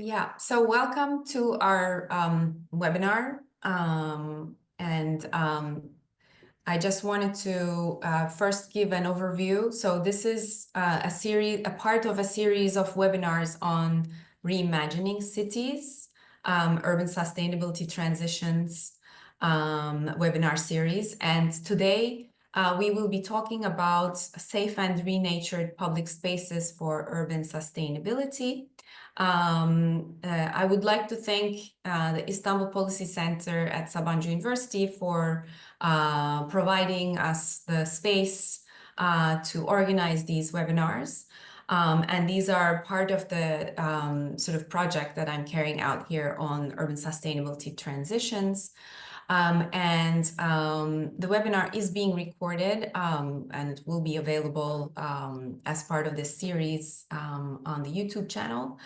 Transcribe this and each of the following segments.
Yeah, so welcome to our webinar. I just wanted to first give an overview. So this is a part of a series of webinars on reimagining cities, urban sustainability transitions webinar series. And today we will be talking about safe and renatured public spaces for urban sustainability. I would like to thank the Istanbul Policy Center at Sabancı University for providing us the space to organize these webinars. And these are part of the sort of project that I'm carrying out here on urban sustainability transitions. The webinar is being recorded and it will be available as part of this series on the YouTube channel.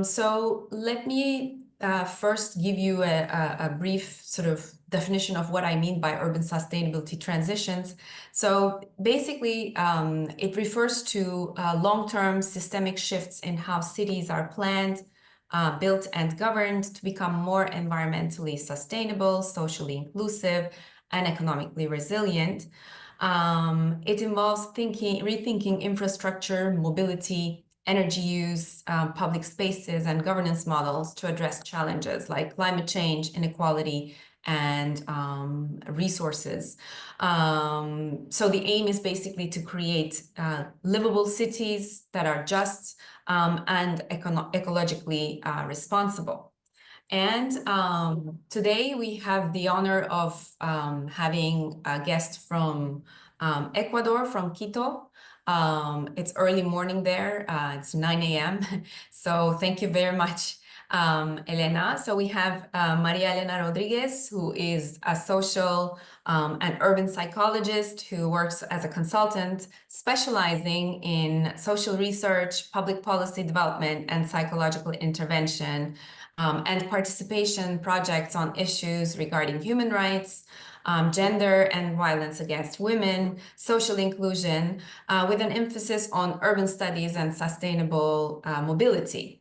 So let me first give you a brief sort of definition of what I mean by urban sustainability transitions. So basically, it refers to long-term systemic shifts in how cities are planned, built and governed to become more environmentally sustainable, socially inclusive, and economically resilient. It involves rethinking infrastructure, mobility, energy use, public spaces, and governance models to address challenges like climate change, inequality, and resources. So the aim is basically to create livable cities that are just and ecologically responsible. And today we have the honor of having a guest from Ecuador, from Quito. It's early morning there, it's 9 a.m. So thank you very much, Elena. So we have Maria Elena Rodriguez, who is a social and urban psychologist who works as a consultant specializing in social research, public policy development, and psychological intervention and participation projects on issues regarding human rights, gender and violence against women, social inclusion, with an emphasis on urban studies and sustainable mobility.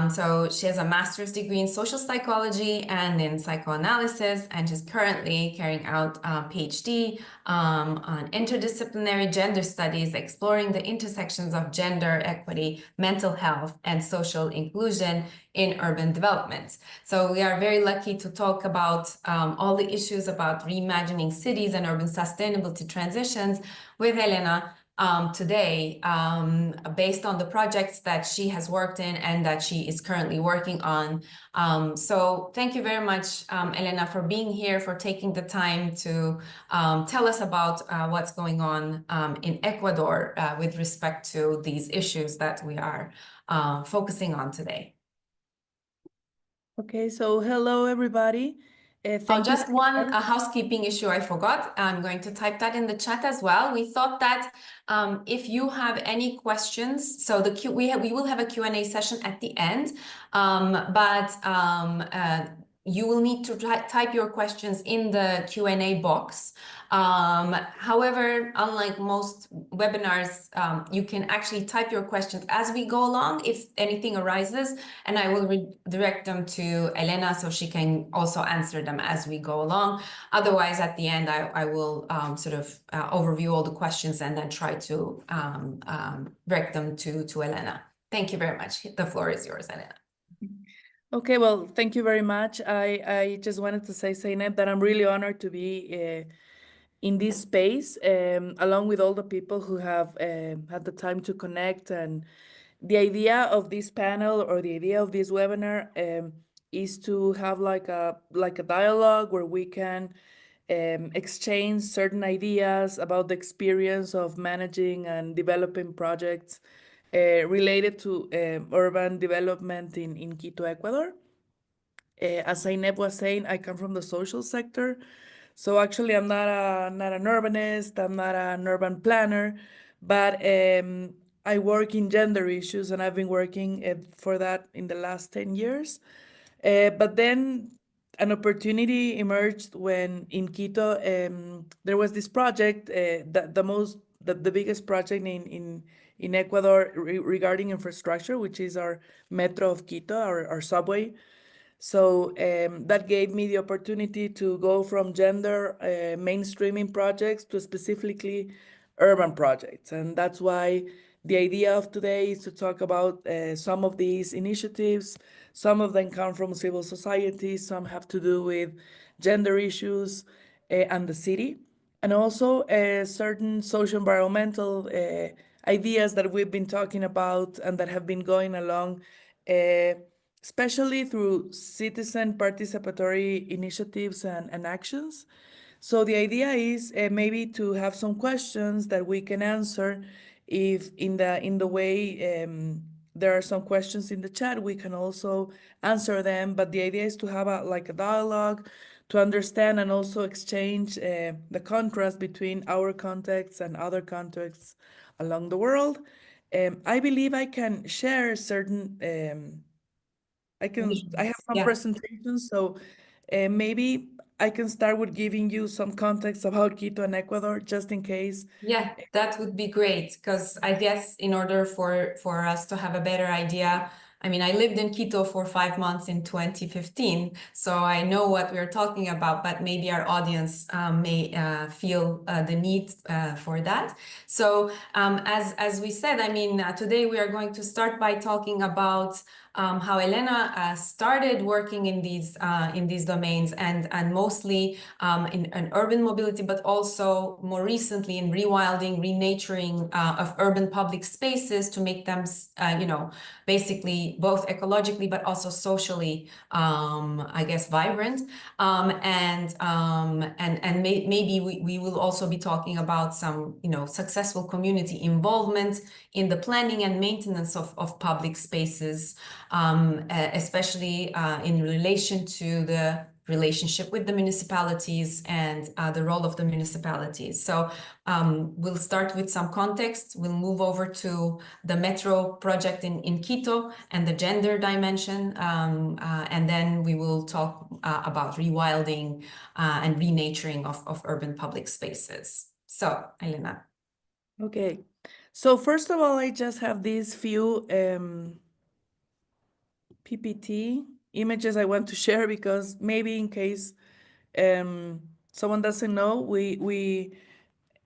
So she has a master's degree in social psychology and in psychoanalysis, and she's currently carrying out a PhD on interdisciplinary gender studies, exploring the intersections of gender equity, mental health, and social inclusion in urban development. So we are very lucky to talk about all the issues about reimagining cities and urban sustainability transitions with Elena today, based on the projects that she has worked in and that she is currently working on. So thank you very much, Elena, for being here, for taking the time to tell us about what's going on in Ecuador with respect to these issues that we are focusing on today. Okay, so hello, everybody. Just one housekeeping issue I forgot. I'm going to type that in the chat as well. We thought that if you have any questions, so we will have a Q&A session at the end, you will need to type your questions in the Q&A box. However, unlike most webinars, you can actually type your questions as we go along if anything arises, and I will redirect them to Elena so she can also answer them as we go along. Otherwise, at the end, I will sort of overview all the questions and then try to direct them to Elena. Thank you very much. The floor is yours, Elena. Okay, well, thank you very much. I just wanted to say, Zeynep, that I'm really honored to be in this space, along with all the people who have had the time to connect. And the idea of this panel, or the idea of this webinar, is to have like a dialogue where we can exchange certain ideas about the experience of managing and developing projects related to urban development in Quito, Ecuador. As Zeynep was saying, I come from the social sector. So actually, I'm not an urbanist, I'm not an urban planner, but I work in gender issues, and I've been working for that in the last 10 years. But then an opportunity emerged when in Quito, there was this project, the biggest project in Ecuador regarding infrastructure, which is our Metro of Quito, our subway. So that gave me the opportunity to go from gender mainstreaming projects to specifically urban projects. And that's why the idea of today is to talk about some of these initiatives. Some of them come from civil society, some have to do with gender issues and the city, and also certain social environmental ideas that we've been talking about and that have been going along, especially through citizen participatory initiatives and actions. So the idea is maybe to have some questions that we can answer. If in the way there are some questions in the chat, we can also answer them. But the idea is to have like a dialogue, to understand and also exchange the contrast between our contexts and other contexts along the world. I believe I can share certain. I have some Yeah. presentations, so maybe I can start with giving you some context about Quito and Ecuador, just in case. Yeah, that would be great, because I guess in order for us to have a better idea, I mean, I lived in Quito for 5 months in 2015, so I know what we're talking about, but maybe our audience may feel the need for that. So as we said, I mean, today we are going to start by talking about how Elena started working in these domains, and mostly in urban mobility, but also more recently in rewilding, renaturing of urban public spaces to make them, basically both ecologically but also socially, I guess, vibrant. Maybe we will also be talking about some, successful community involvement in the planning and maintenance of public spaces, especially in relation to the relationship with the municipalities and the role of the municipalities. So we'll start with some context. We'll move over to the metro project in Quito and the gender dimension. And then we will talk about rewilding and renaturing of urban public spaces. So, Elena. Okay. So first of all, I just have these few PPT images I want to share, because maybe in case someone doesn't know,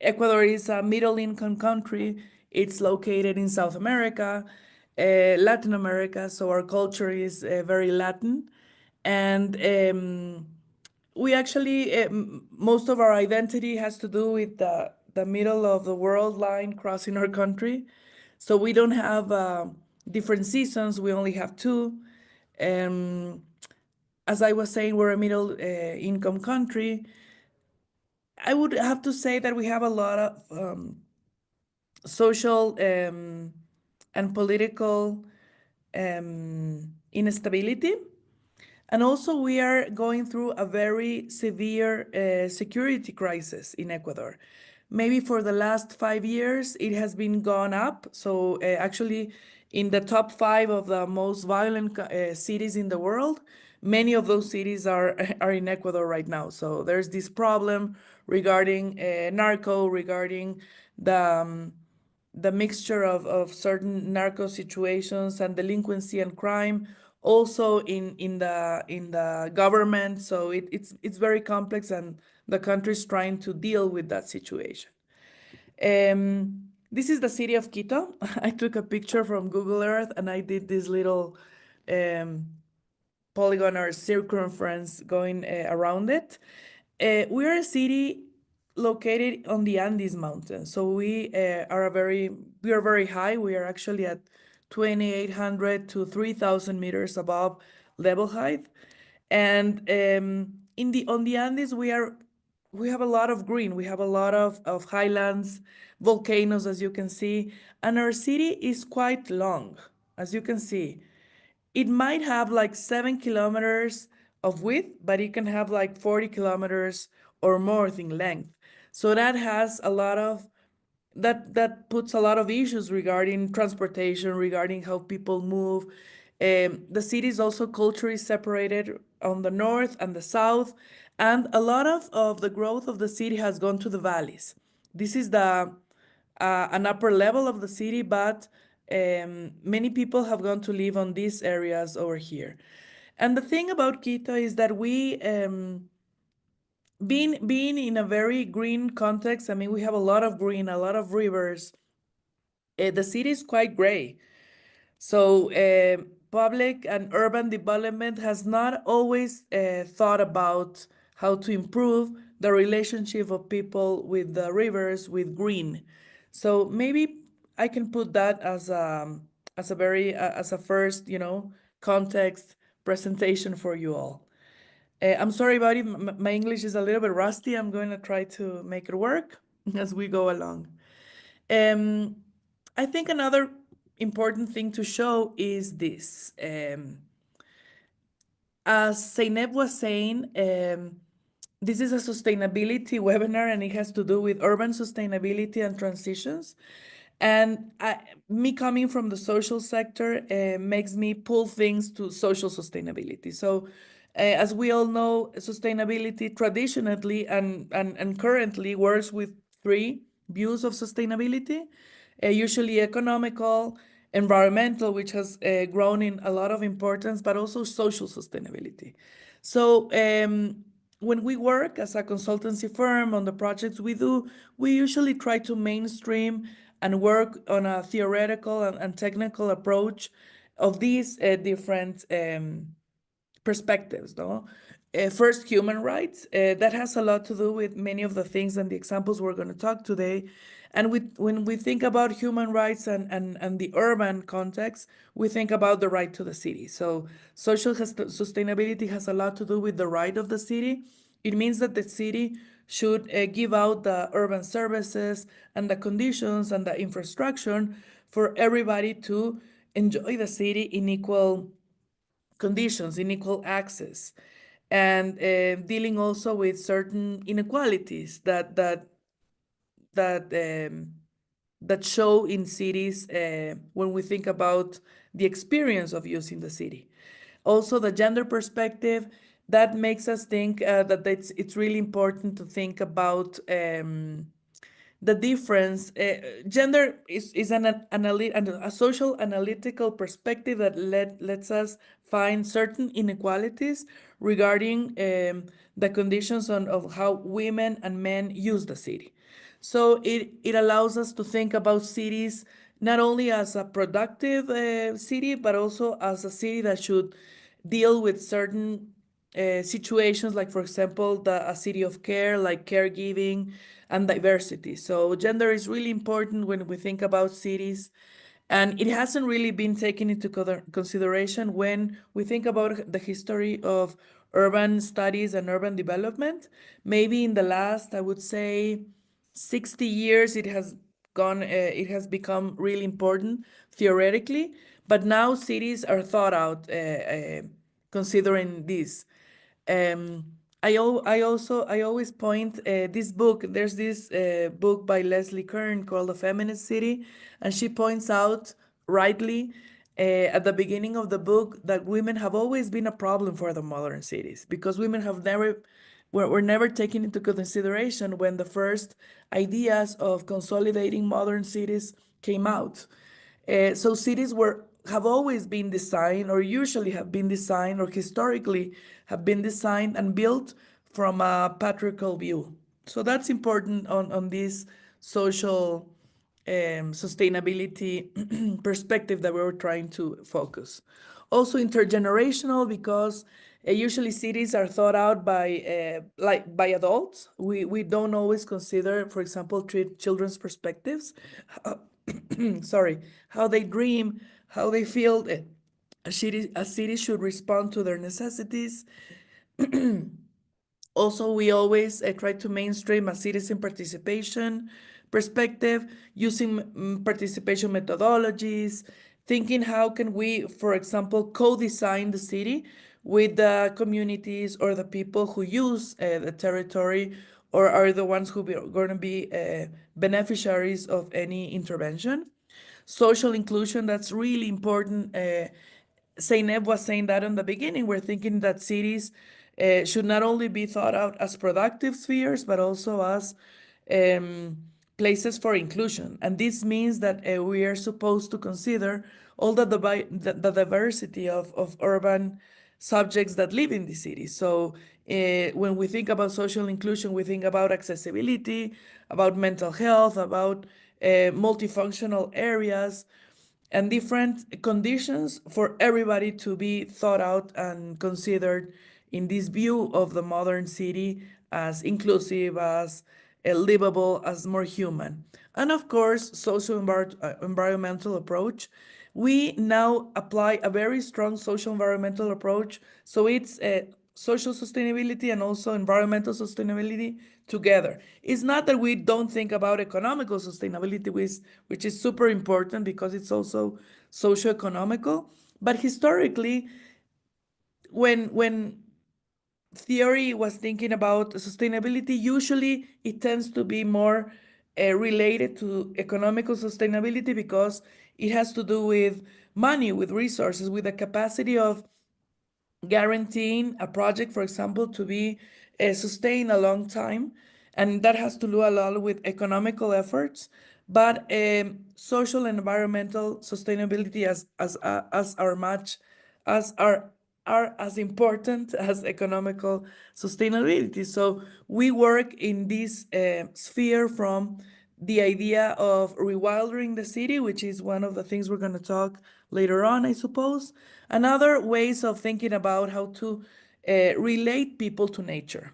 Ecuador is a middle income country. It's located in South America, Latin America, so our culture is very Latin. And we actually, most of our identity has to do with the middle of the world line crossing our country. So we don't have different seasons, we only have two. As I was saying, we're a middle income country. I would have to say that we have a lot of social and political instability. And also we are going through a very severe security crisis in Ecuador. Maybe for the last 5 years, it has been gone up. So actually in the top 5 of the most violent cities in the world, many of those cities are in Ecuador right now. So there's this problem regarding regarding the mixture of certain narco situations and delinquency and crime, also in the government. So it's very complex, and the country is trying to deal with that situation. This is the city of Quito. I took a picture from Google Earth and I did this little polygon or circumference going around it. We are a city located on the Andes Mountain. So we are very high. We are actually at 2,800 to 3,000 meters above level height. And on the Andes, we have a lot of green. We have a lot of highlands, volcanoes, as you can see. And our city is quite long, as you can see. It might have like 7 kilometers of width, but it can have like 40 kilometers or more in length. So that has a lot of, that puts a lot of issues regarding transportation, regarding how people move. The city is also culturally separated on the north and the south, and a lot of the growth of the city has gone to the valleys. This is an upper level of the city, but many people have gone to live on these areas over here. And the thing about Quito is that we, being in a very green context, I mean, we have a lot of green, a lot of rivers. The city is quite gray. So public and urban development has not always thought about how to improve the relationship of people with the rivers, with green. So maybe I can put that as a very as a first, context presentation for you all. I'm sorry about it. My English is a little bit rusty. I'm going to try to make it work as we go along. I think another important thing to show is this. As Zeynep was saying, this is a sustainability webinar and it has to do with urban sustainability and transitions. And me coming from the social sector makes me pull things to social sustainability. So as we all know, sustainability traditionally and currently works with three views of sustainability, usually economical, environmental, which has grown in a lot of importance, but also social sustainability. So when we work as a consultancy firm on the projects we do, we usually try to mainstream and work on a theoretical and technical approach of these different perspectives. No? First, human rights. That has a lot to do with many of the things and the examples we're going to talk today. And when we think about human rights and the urban context, we think about the right to the city. So social sustainability has a lot to do with the right of the city. It means that the city should give out the urban services and the conditions and the infrastructure for everybody to enjoy the city in equal conditions, in equal access, and dealing also with certain inequalities that show in cities when we think about the experience of using the city. Also, the gender perspective, that makes us think that it's really important to think about the difference. Gender is a social analytical perspective that lets us find certain inequalities regarding the conditions of how women and men use the city. So it allows us to think about cities not only as a productive city, but also as a city that should deal with certain situations, like, for example, a city of care, like caregiving and diversity. So gender is really important when we think about cities, and it hasn't really been taken into consideration when we think about the history of urban studies and urban development. Maybe in the last, I would say, 60 years, it has become really important theoretically, but now cities are thought out considering this. I always point this book. There's this book by Leslie Kern called The Feminist City, and she points out rightly at the beginning of the book that women have always been a problem for the modern cities, because women were never taken into consideration when the first ideas of consolidating modern cities came out. So cities have always been designed, or usually have been designed, or historically have been designed and built from a patriarchal view. So that's important on this social sustainability perspective that we were trying to focus. Also intergenerational, because usually cities are thought out by adults. We don't always consider, for example, children's perspectives. Sorry, how they dream, how they feel. A city should respond to their necessities. Also, we always try to mainstream a citizen participation perspective, using participation methodologies, thinking how can we, for example, co-design the city with the communities or the people who use the territory, or are the ones who are going to be beneficiaries of any intervention. Social inclusion, that's really important. Zeynep was saying that in the beginning. We're thinking that cities should not only be thought out as productive spheres, but also as places for inclusion. And this means that we are supposed to consider all the diversity of urban subjects that live in the city. So when we think about social inclusion, we think about accessibility, about mental health, about multifunctional areas, and different conditions for everybody to be thought out and considered in this view of the modern city as inclusive, as livable, as more human. And of course, environmental approach. We now apply a very strong social environmental approach. So it's social sustainability and also environmental sustainability together. It's not that we don't think about economical sustainability, which is super important because it's also socio-economical. But historically, when theory was thinking about sustainability, usually it tends to be more related to economical sustainability because it has to do with money, with resources, with the capacity of guaranteeing a project, for example, to be sustained a long time. And that has to do a lot with economical efforts, but social and environmental sustainability are as important as economical sustainability. So we work in this sphere from the idea of rewilding the city, which is one of the things we're going to talk later on, I suppose. And other ways of thinking about how to relate people to nature.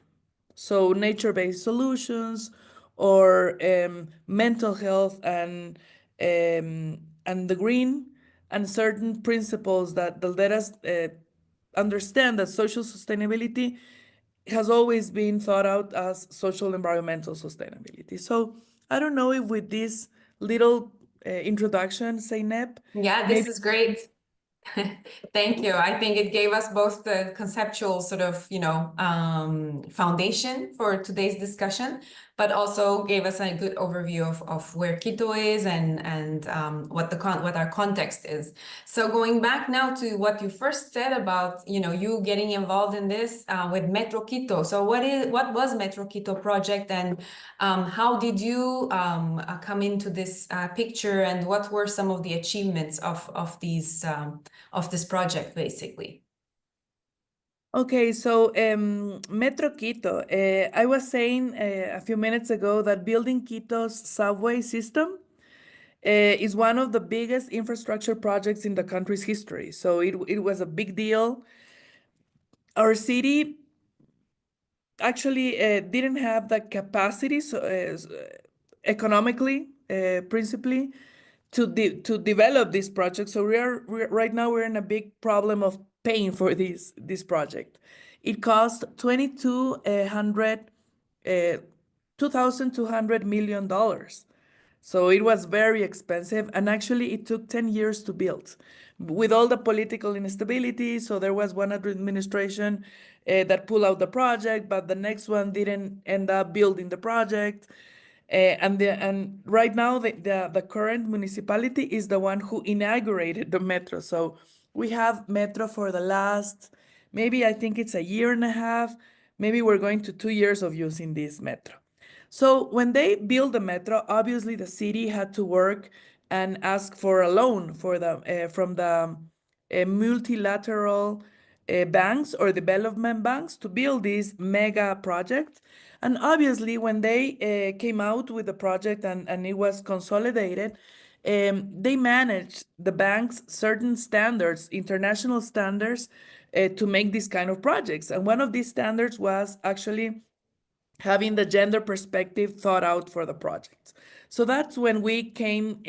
So nature-based solutions or mental health and the green and certain principles that let us understand that social sustainability has always been thought out as social environmental sustainability. So I don't know if with this little introduction, Zeynep, Yeah, this maybe. is great. Thank you. I think it gave us both the conceptual sort of, foundation for today's discussion, but also gave us a good overview of where Quito is and what our context is. So going back now to what you first said about, you getting involved in this with Metro Quito. So what was Metro Quito project, and how did you come into this picture, and what were some of the achievements of this project, basically? Okay, so Metro Quito. I was saying a few minutes ago that building Quito's subway system is one of the biggest infrastructure projects in the country's history. So it was a big deal. Our city actually didn't have the capacity, so economically, principally, to develop this project. So right now we're in a big problem of paying for this project. It cost $2,200 million. So it was very expensive, and actually it took 10 years to build with all the political instability. So there was one administration that pulled out the project, but the next one didn't end up building the project. And right now the current municipality is the one who inaugurated the metro. So we have metro for the last, maybe I think it's a year and a half, maybe we're going to 2 years of using this metro. So when they built the metro, obviously the city had to work and ask for a loan from the multilateral banks or development banks to build this mega project. And obviously, when they came out with the project and it was consolidated, they managed the banks certain standards, international standards, to make these kind of projects. And one of these standards was actually having the gender perspective thought out for the projects. So that's when we came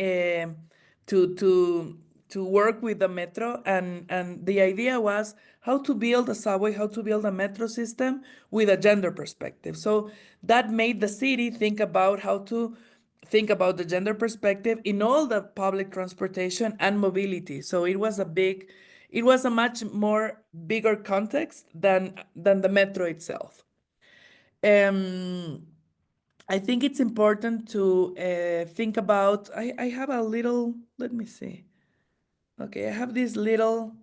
to work with the metro, and the idea was how to build a subway, how to build a metro system with a gender perspective. So that made the city think about how to think about the gender perspective in all the public transportation and mobility. So it was a much more bigger context than the metro itself. I think it's important to think about, I have a little, let me see. Okay, I have this little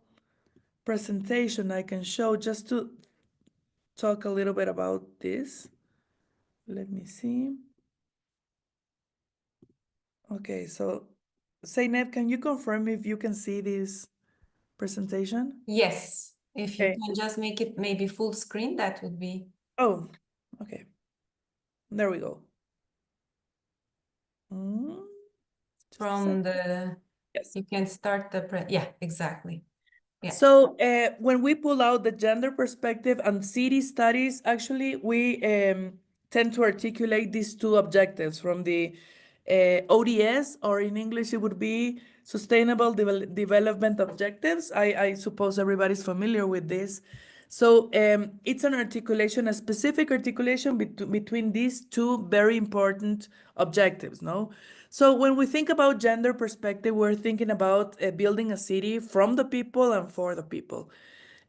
presentation I can show just to talk a little bit about this. Let me see. Okay, so Zeynep, can you confirm if you can see this presentation? Yes, if you Okay. can just make it maybe full screen, that would be Oh, okay. There we go. Mm, just a from second. the, Yes. you can start yeah, exactly. Yeah. So when we pull out the gender perspective and city studies, actually, we tend to articulate these two objectives from the ODS, or in English, it would be Sustainable Development Objectives. I suppose everybody's familiar with this. So it's an articulation, a specific articulation between these two very important objectives, no? So when we think about gender perspective, we're thinking about building a city from the people and for the people.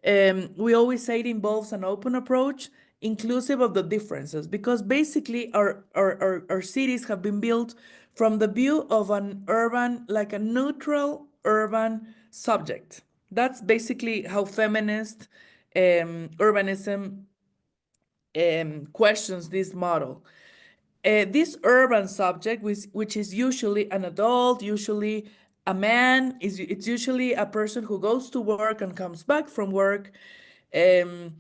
We always say it involves an open approach, inclusive of the differences, because basically our cities have been built from the view of an urban, like a neutral urban subject. That's basically how feminist urbanism questions this model. This urban subject, which is usually an adult, usually a man, it's usually a person who goes to work and comes back from work, um,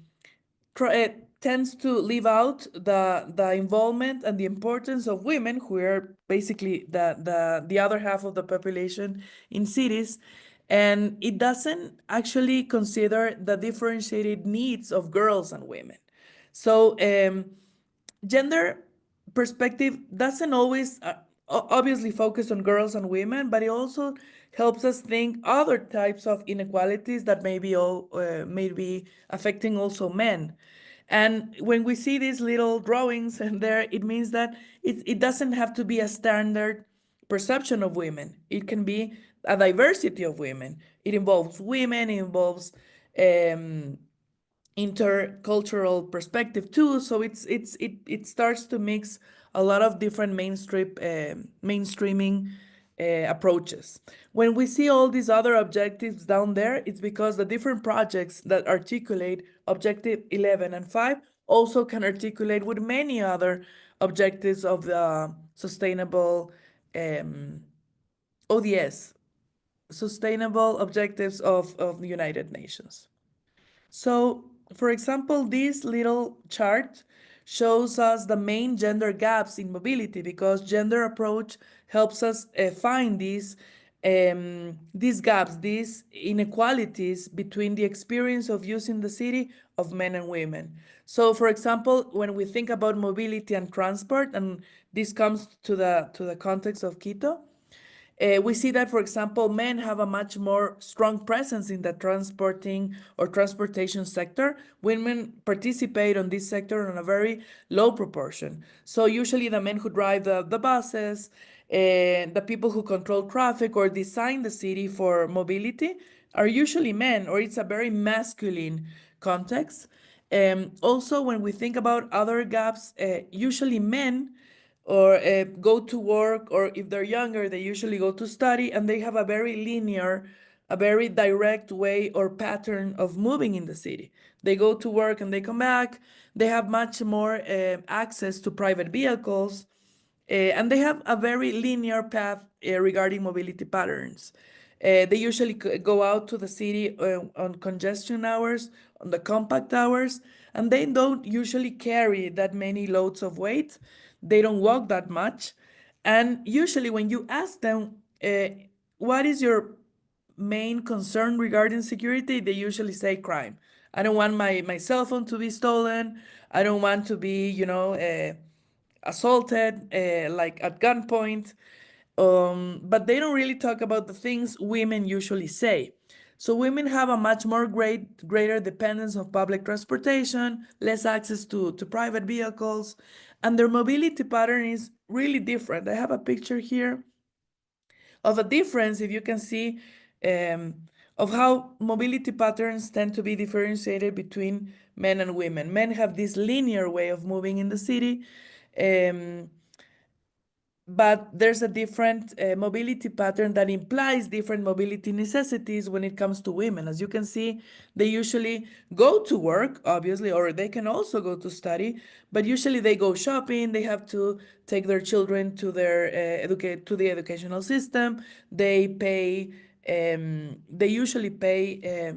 tends to leave out the involvement and the importance of women, who are basically the other half of the population in cities, and it doesn't actually consider the differentiated needs of girls and women. So gender perspective doesn't always obviously focus on girls and women, but it also helps us think other types of inequalities that may be affecting also men. And when we see these little drawings and there, it means that it doesn't have to be a standard perception of women. It can be a diversity of women. It involves women, it involves intercultural perspective too. So it starts to mix a lot of different mainstreaming approaches. When we see all these other objectives down there, it's because the different projects that articulate objective 11 and 5 also can articulate with many other objectives of the sustainable ODS, sustainable objectives of the United Nations. So, for example, this little chart shows us the main gender gaps in mobility, because gender approach helps us find these gaps, these inequalities between the experience of using the city of men and women. So, for example, when we think about mobility and transport, and this comes to the context of Quito, we see that, for example, men have a much more strong presence in the transporting or transportation sector. Women participate on this sector in a very low proportion. So usually the men who drive the buses, the people who control traffic or design the city for mobility are usually men, or it's a very masculine context. Also, when we think about other gaps, usually men or go to work, or if they're younger, they usually go to study, and they have a very linear, a very direct way or pattern of moving in the city. They go to work and they come back. They have much more access to private vehicles, and they have a very linear path regarding mobility patterns. They usually go out to the city on congestion hours, on the compact hours, and they don't usually carry that many loads of weight. They don't walk that much. And usually, when you ask them, what is your main concern regarding security, they usually say crime. I don't want my cell phone to be stolen. I don't want to be, assaulted, like at gunpoint. But they don't really talk about the things women usually say. So women have a much more greater dependence of public transportation, less access to private vehicles, and their mobility pattern is really different. I have a picture here of a difference, if you can see, of how mobility patterns tend to be differentiated between men and women. Men have this linear way of moving in the city. but there's a different mobility pattern that implies different mobility necessities when it comes to women. As you can see, they usually go to work, obviously, or they can also go to study, but usually they go shopping, they have to take their children to their to the educational system, they usually pay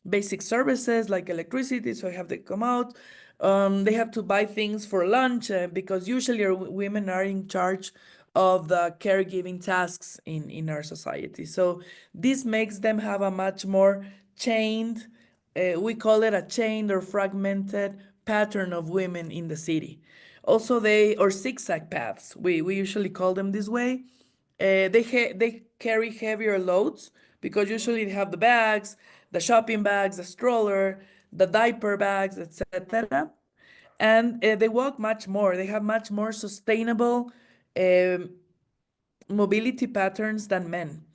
basic services like electricity, so have to come out. They have to buy things for lunch because usually women are in charge of the caregiving tasks in our society. So this makes them have a much more chained, we call it a chained or fragmented pattern of women in the city. Also, or zigzag paths, we usually call them this way. They carry heavier loads because usually they have the bags, the shopping bags, the stroller, the diaper bags, etc. And they walk much more. They have much more sustainable mobility patterns than men.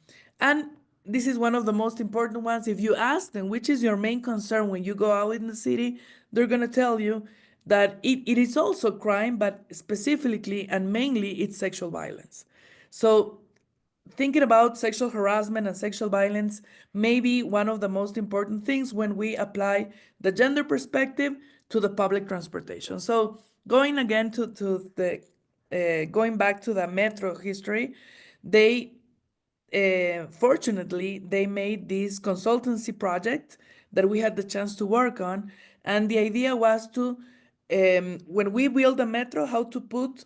And this is one of the most important ones. If you ask them, which is your main concern when you go out in the city, they're going to tell you that it is also crime, but specifically and mainly it's sexual violence. So thinking about sexual harassment and sexual violence may be one of the most important things when we apply the gender perspective to the public transportation. So going again to the going back to the metro history, they fortunately they made this consultancy project that we had the chance to work on, and the idea was to when we build a metro, how to put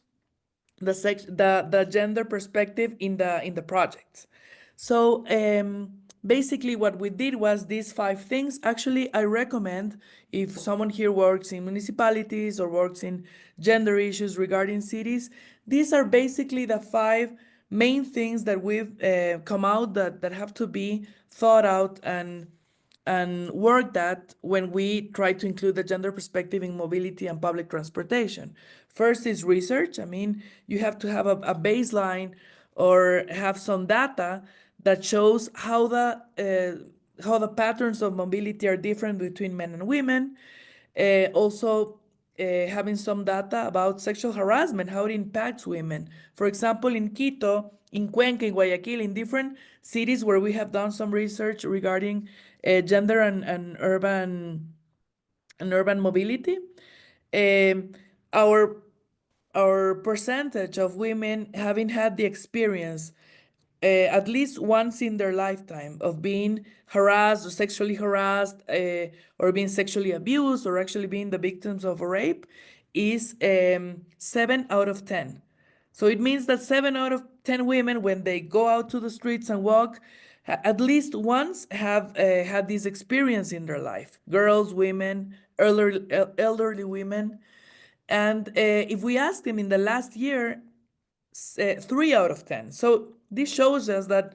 the gender perspective in the project. So basically what we did was these 5 things. Actually, I recommend if someone here works in municipalities or works in gender issues regarding cities, these are basically the 5 main things that we've come out that have to be thought out and worked at when we try to include the gender perspective in mobility and public transportation. First is research. I mean, you have to have a baseline or have some data that shows how the patterns of mobility are different between men and women. Also, having some data about sexual harassment, how it impacts women. For example, in Quito, in Cuenca, in Guayaquil, in different cities where we have done some research regarding gender and urban mobility, our percentage of women having had the experience at least once in their lifetime of being harassed or sexually harassed or being sexually abused or actually being the victims of a rape is 7 out of 10. So it means that 7 out of 10 women, when they go out to the streets and walk, at least once have had this experience in their life. Girls, women, elderly women. And if we ask them in the last year, 3 out of 10. So this shows us that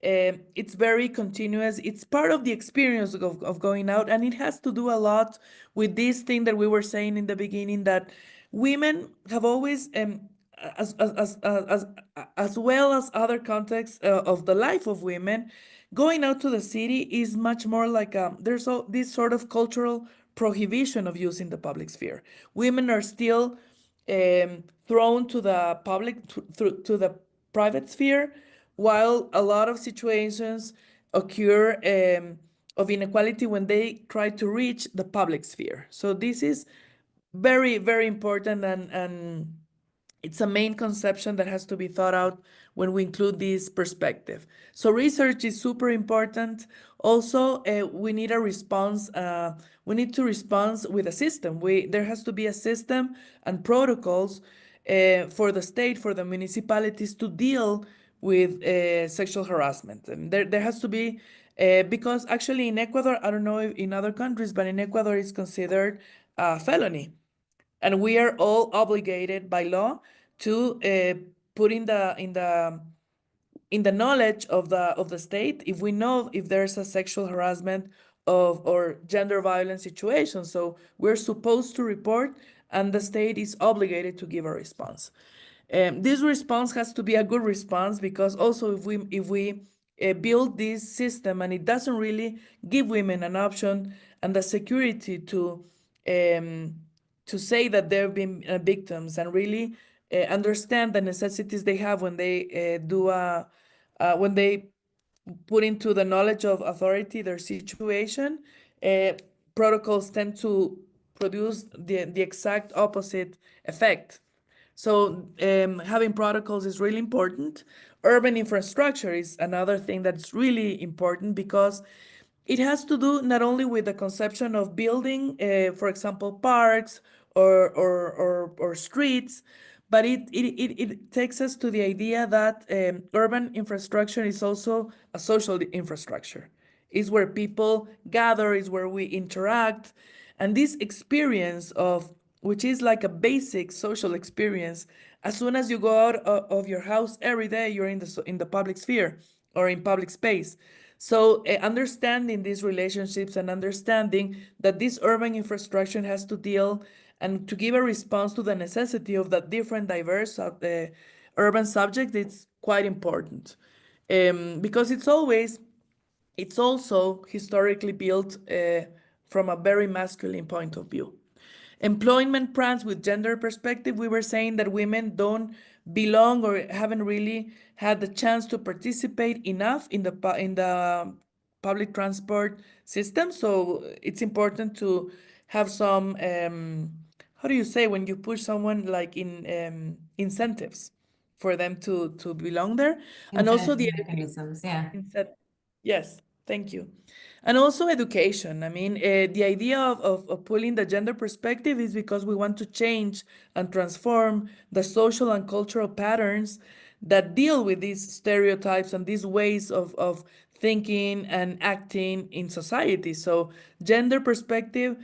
it's very continuous. It's part of the experience of going out, and it has to do a lot with this thing that we were saying in the beginning, that women have always, as well as other contexts of the life of women, going out to the city is much more like there's this sort of cultural prohibition of using the public sphere. Women are still thrown to the public, to the private sphere, while a lot of situations occur of inequality when they try to reach the public sphere. So this is very, very important, and it's a main conception that has to be thought out when we include this perspective. So research is super important. Also, we need a response. We need to respond with a system. There has to be a system and protocols for the state, for the municipalities to deal with sexual harassment. And there has to be, because actually in Ecuador, I don't know if in other countries, but in Ecuador it's considered a felony. And we are all obligated by law to put in the knowledge of the state if we know if there's a sexual harassment or gender violence situation. So we're supposed to report, and the state is obligated to give a response. This response has to be a good response, because also if we build this system and it doesn't really give women an option and the security to say that they've been victims and really understand the necessities they have when they when they put into the knowledge of authority their situation, protocols tend to produce the exact opposite effect. So having protocols is really important. Urban infrastructure is another thing that's really important because it has to do not only with the conception of building, for example, parks or streets, but it takes us to the idea that urban infrastructure is also a social infrastructure. It's where people gather, it's where we interact. And this experience of, which is like a basic social experience, as soon as you go out of your house every day, you're in the public sphere or in public space. So understanding these relationships and understanding that this urban infrastructure has to deal and to give a response to the necessity of that different diverse urban subject, it's quite important. Because it's also historically built from a very masculine point of view. Employment plans with gender perspective, we were saying that women don't belong or haven't really had the chance to participate enough in the public transport system. So it's important to have some, how do you say, when you push someone like in incentives for them to belong there. And also Incentive the mechanisms, yeah. Yes, thank you. And also education. I mean, the idea of pulling the gender perspective is because we want to change and transform the social and cultural patterns that deal with these stereotypes and these ways of thinking and acting in society. So gender perspective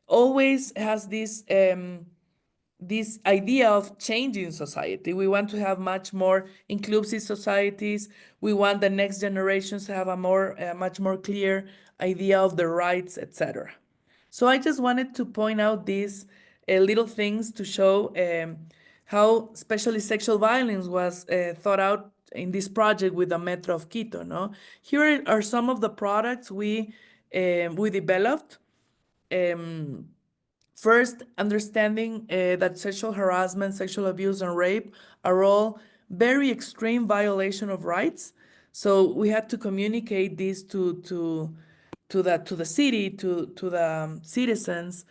always has this idea of changing society. We want to have much more inclusive societies. We want the next generations to have much more clear idea of their rights, etc. So I just wanted to point out these little things to show how especially sexual violence was thought out in this project with the Metro of Quito. No, here are some of the products we developed. First, understanding that sexual harassment, sexual abuse, and rape are all very extreme violation of rights. So we had to communicate this to the city, to the citizens,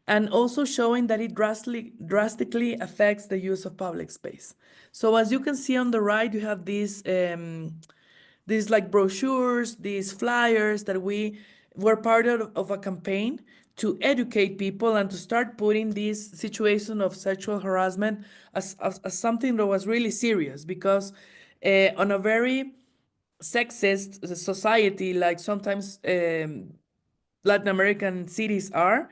and also showing that it drastically affects the use of public space. So as you can see on the right, you have these like brochures, these flyers that we were part of a campaign to educate people and to start putting this situation of sexual harassment as something that was really serious, because on a very sexist society, like sometimes Latin American cities are,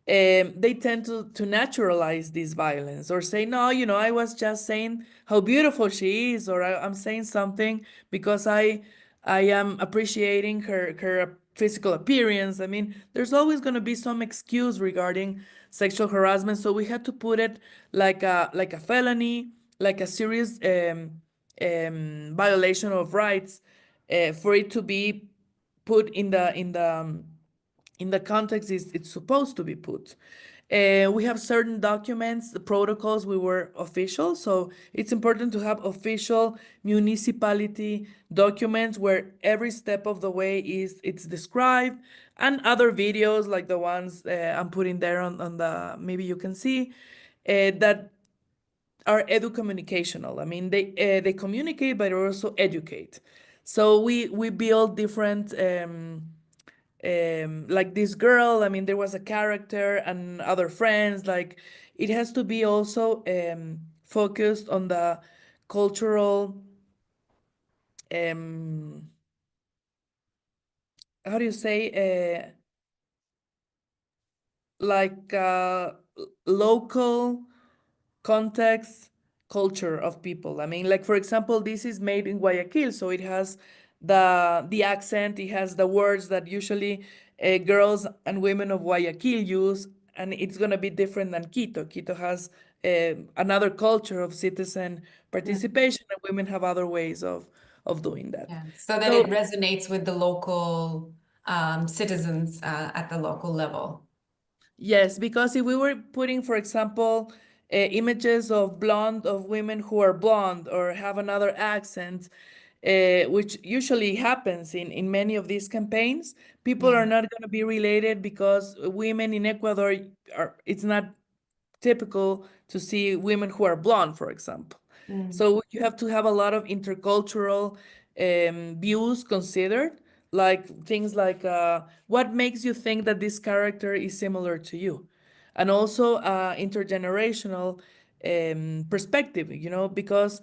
they tend to naturalize this violence or say, no, I was just saying how beautiful she is, or I'm saying something because I am appreciating her physical appearance. I mean, there's always going to be some excuse regarding sexual harassment, so we had to put it like a felony, like a serious violation of rights, for it to be put in the context it's supposed to be put. We have certain documents, the protocols, we were official. So it's important to have official municipality documents where every step of the way it's described, and other videos like the ones I'm putting there on the, maybe you can see, that are edu-communicational. I mean, they communicate, but also educate. So we build different like this girl, I mean, there was a character and other friends, like it has to be also focused on the cultural, how do you say, like local context, culture of people. I mean, like for example, this is made in Guayaquil, so it has the accent, it has the words that usually girls and women of Guayaquil use, and it's gonna be different than Quito. Quito has another culture of citizen participation, and women have other ways of doing that. Yeah, so that it resonates with the local citizens at the local level. Yes, because if we were putting, for example, images of women who are blonde or have another accent, which usually happens in many of these campaigns. People are not going to be related because women in Ecuador it's not typical to see women who are blonde, for example. So you have to have a lot of intercultural views considered, like things like what makes you think that this character is similar to you, and also intergenerational perspective, you know, because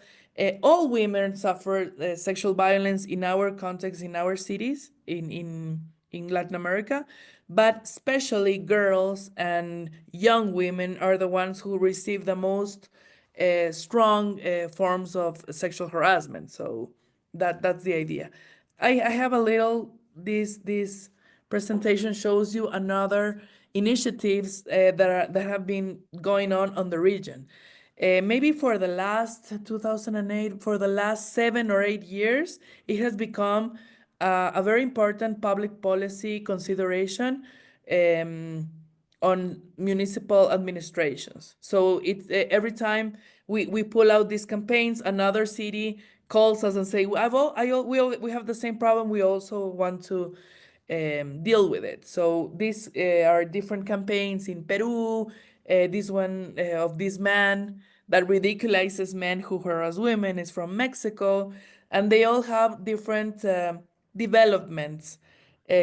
all women suffer sexual violence in our context, in our cities, in Latin America, but especially girls and young women are the ones who receive the most strong forms of sexual harassment. So that's the idea. I have a little, this presentation shows you another initiatives that have been going on the region. Maybe for the last 2008, for the last 7 or 8 years, it has become a very important public policy consideration on municipal administrations. So it's every time we pull out these campaigns, another city calls us and say, we have the same problem. We also want to deal with it. So these are different campaigns in Peru. This one of this man that ridiculizes men who harass women is from Mexico, and they all have different developments,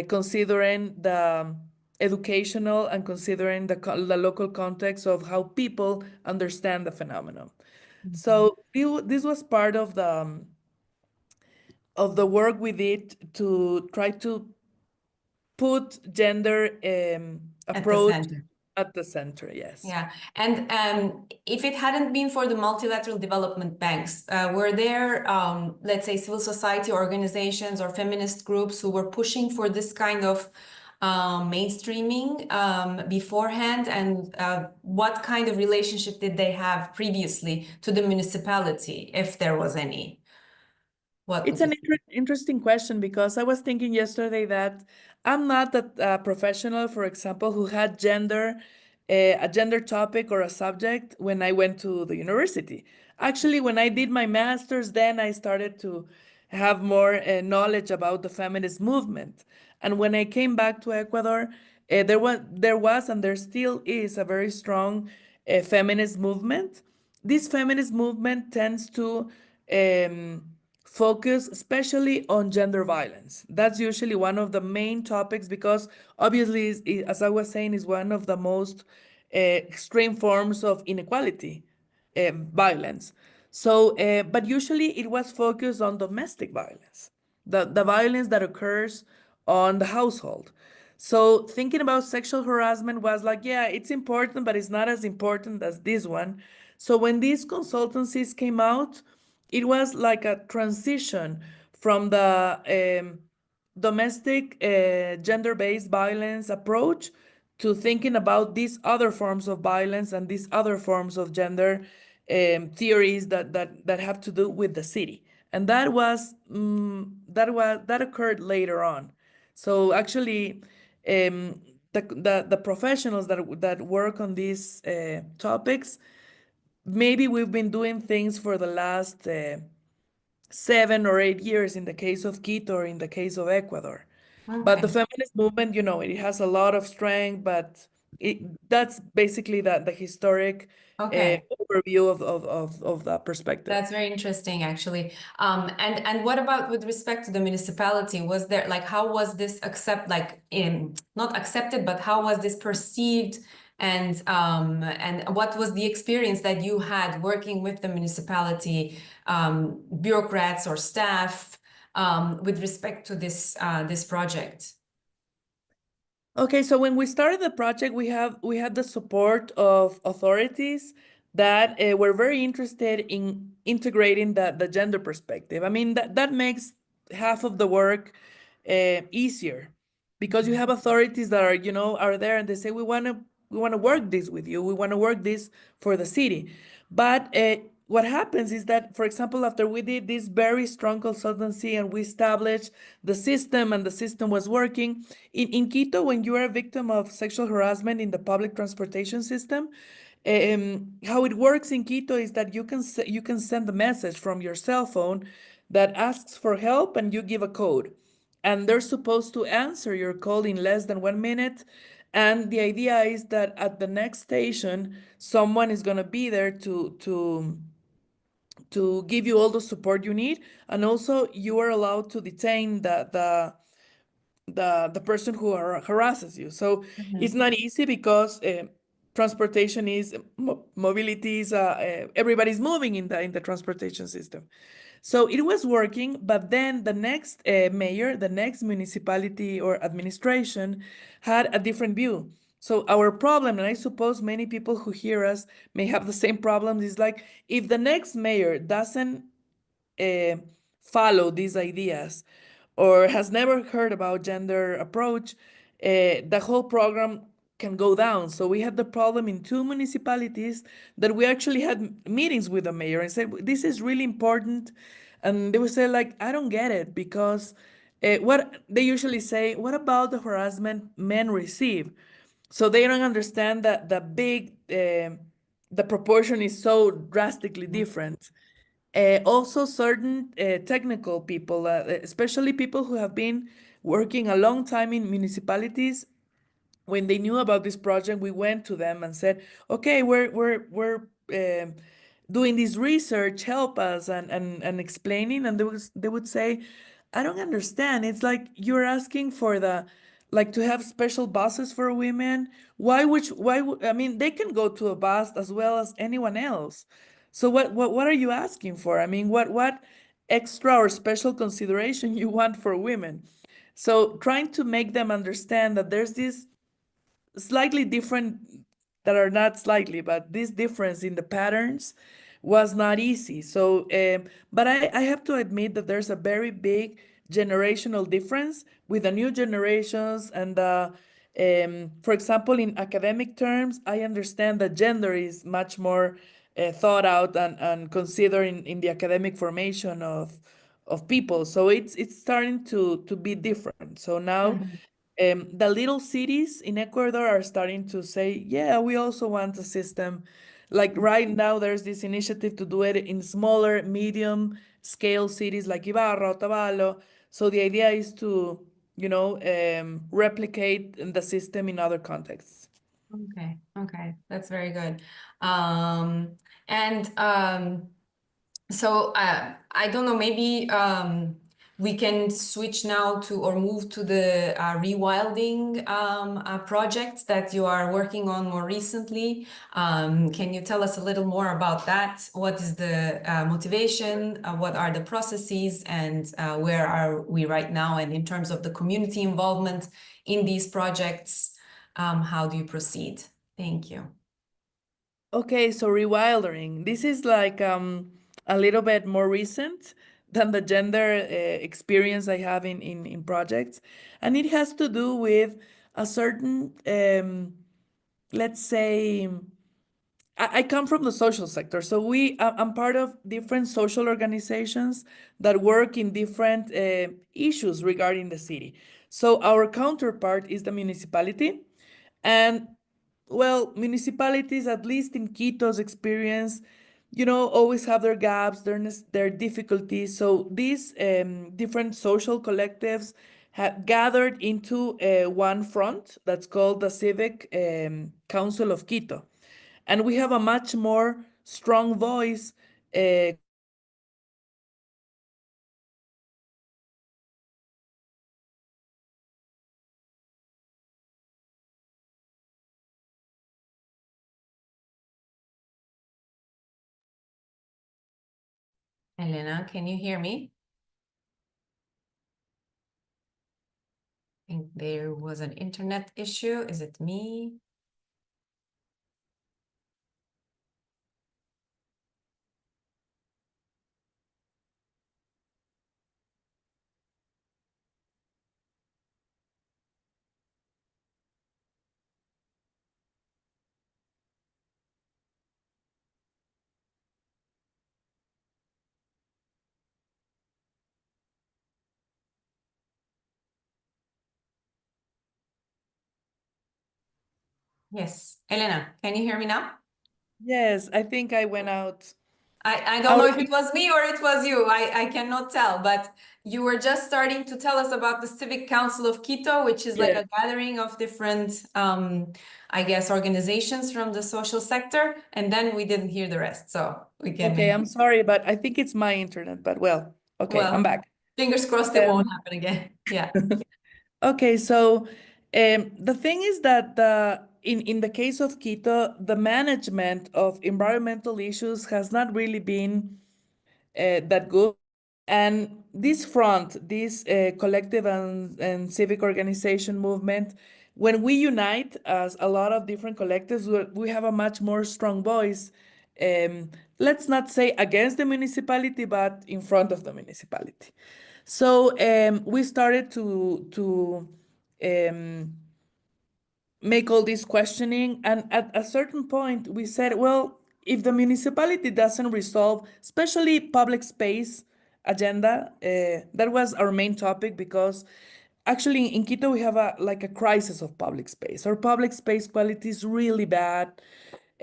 considering the educational and considering the local context of how people understand the phenomenon. So this was part of the work we did to try to put gender approach at the center, yes. Yeah, and if it hadn't been for the multilateral development banks, were there, let's say, civil society organizations or feminist groups who were pushing for this kind of mainstreaming beforehand? And what kind of relationship did they have previously to the municipality, if there was any? It's an interesting question, because I was thinking yesterday that I'm not a professional, for example, who had a gender topic or a subject when I went to the university. Actually, when I did my master's, then I started to have more knowledge about the feminist movement. And when I came back to Ecuador, there was and there still is a very strong feminist movement. This feminist movement tends to focus especially on gender violence. That's usually one of the main topics, because obviously, as I was saying, is one of the most extreme forms of inequality, violence. So, but usually it was focused on domestic violence, the violence that occurs on the household. So thinking about sexual harassment was like, yeah, it's important, but it's not as important as this one. So when these consultancies came out, it was like a transition from the domestic gender-based violence approach to thinking about these other forms of violence and these other forms of gender theories that have to do with the city. And that occurred later on. So actually, the professionals that work on these topics, maybe we've been doing things for the last 7 or 8 years in the case of Quito or in the case of Ecuador. But the feminist movement, it has a lot of strength, but that's basically the historic overview of that perspective. That's very interesting, actually. And what about with respect to the municipality? Was there, like, how was this not accepted, but how was this perceived? And what was the experience that you had working with the municipality bureaucrats or staff with respect to this project? Okay, so when we started the project, we had the support of authorities that were very interested in integrating the gender perspective. I mean, that makes half of the work easier, because you have authorities that are there and they say, we want to work this with you. We want to work this for the city. But what happens is that, for example, after we did this very strong consultancy and we established the system and the system was working, in Quito, when you are a victim of sexual harassment in the public transportation system, How it works in Quito is that you can send a message from your cell phone that asks for help, and you give a code, and they're supposed to answer your call in less than 1 minute. And the idea is that at the next station, someone is going to be there to give you all the support you need, and also you are allowed to detain the person who harasses you. So it's not easy because transportation is mobility is everybody's moving in the transportation system. So it was working, but then the next mayor, the next municipality or administration had a different view. So our problem, and I suppose many people who hear us may have the same problems, is like if the next mayor doesn't uh, follow these ideas or has never heard about gender approach, the whole program can go down. So we had the problem in two municipalities that we actually had meetings with the mayor and said, this is really important. And they would say like, I don't get it because what they usually say, what about the harassment men receive? So they don't understand that the proportion is so drastically different. Also, certain technical people, especially people who have been working a long time in municipalities, when they knew about this project, we went to them and said, "Okay, we're doing this research. Help us," and explaining. And they would say, "I don't understand. It's like you're asking for the like to have special buses for women. I mean, they can go to a bus as well as anyone else. So what are you asking for? I mean, what extra or special consideration you want for women?" So trying to make them understand that there's this slightly different, that are not slightly, but this difference in the patterns was not easy. So, but I have to admit that there's a very big generational difference with the new generations. And for example, in academic terms, I understand that gender is much more thought out and considered in the academic formation of people. So it's starting to be different. So now the little cities in Ecuador are starting to say, yeah, we also want a system. Like right now, there's this initiative to do it in smaller, medium scale cities like Ibarra, Otavalo. So the idea is to, replicate the system in other contexts. Okay, that's very good. And so I don't know, maybe we can switch now to or move to the rewilding project that you are working on more recently. Can you tell us a little more about that? What is the motivation? What are the processes? And where are we right now? And in terms of the community involvement in these projects, how do you proceed? Thank you. Okay, so rewildering. This is like a little bit more recent than the gender experience I have in projects. And it has to do with a certain, let's say, I come from the social sector. So I'm part of different social organizations that work in different issues regarding the city. So our counterpart is the municipality. And well, municipalities, at least in Quito's experience, always have their gaps, their difficulties. So these different social collectives have gathered into one front that's called the Civic Council of Quito. And we have a much more strong voice. Elena, can you hear me? I think there was an internet issue. Is it me? Yes. Elena, can you hear me now? Yes, I think I went out. I don't know if it was me or it was you. I cannot tell, but you were just starting to tell us about the Civic Council of Quito, which is like Yes. a gathering of different, I guess, organizations from the social sector. And then we didn't hear the rest. So we can Okay, I'm sorry, but I think it's my internet, but well, okay, I'm well, back. fingers crossed it won't happen again. Yeah. Okay, so the thing is that in the case of Quito, the management of environmental issues has not really been that good. And this front, this collective and civic organization movement, when we unite as a lot of different collectives, we have a much more strong voice. Let's not say against the municipality, but in front of the municipality. So we started to make all this questioning. And at a certain point, we said, well, if the municipality doesn't resolve, especially public space agenda, that was our main topic because actually in Quito we have a crisis of public space. Our public space quality is really bad.